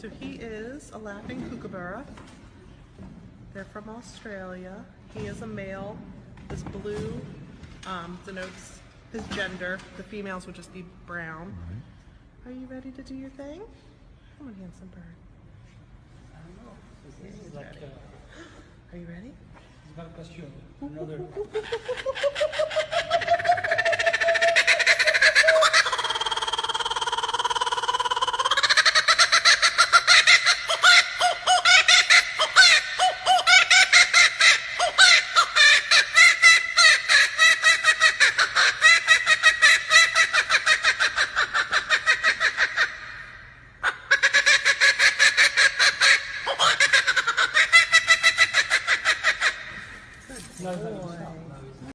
So he is a laughing kookaburra. They're from Australia. He is a male. This blue denotes his gender. The females would just be brown. Are you ready to do your thing? Come on, handsome bird. This is like Are you ready? it's about costume. Another.